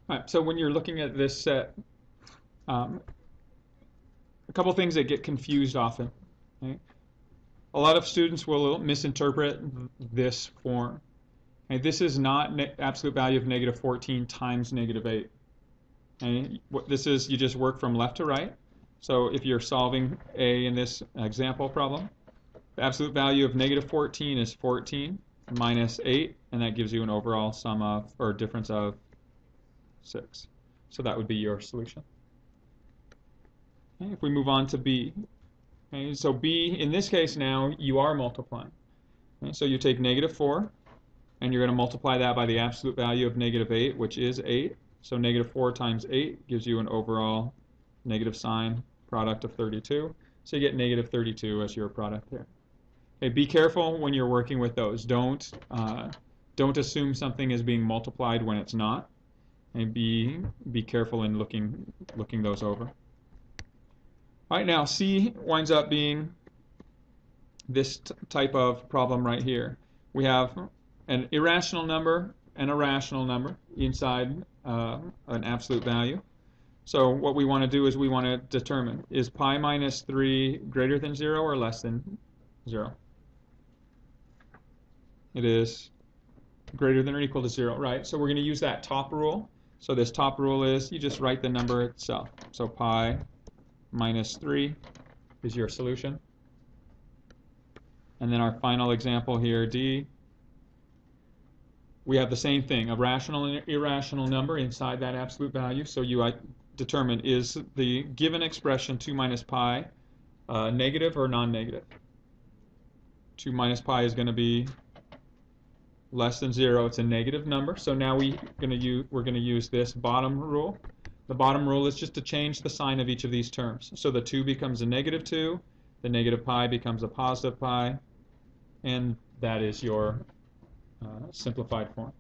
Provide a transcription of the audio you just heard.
All right, so when you're looking at this set, um, a couple things that get confused often. Okay? A lot of students will misinterpret this form. Okay? This is not absolute value of negative 14 times negative 8. Okay? What this is, you just work from left to right. So if you're solving A in this example problem, the absolute value of negative 14 is 14 minus 8, and that gives you an overall sum of, or difference of 6. So that would be your solution. Okay, if we move on to B, okay, so B, in this case now, you are multiplying. Okay, so you take negative 4, and you're going to multiply that by the absolute value of negative 8, which is 8. So negative 4 times 8 gives you an overall negative sign product of 32. So you get negative 32 as your product here. Okay, be careful when you're working with those. Don't assume something is being multiplied when it's not. And be careful in looking those over. All right, now C winds up being this type of problem right here. We have an irrational number and a rational number inside an absolute value. So what we want to do is we want to determine, is pi minus 3 greater than 0 or less than 0? It is greater than or equal to 0, right? So we're going to use that top rule. So this top rule is you just write the number itself. So pi minus 3 is your solution. And then our final example here, D, we have the same thing, a rational and irrational number inside that absolute value. So you determine, is the given expression 2 minus pi negative or non-negative? 2 minus pi is going to be less than 0. It's a negative number. So now we're going to use this bottom rule. The bottom rule is just to change the sign of each of these terms. So the 2 becomes a negative 2, the negative pi becomes a positive pi, and that is your simplified form.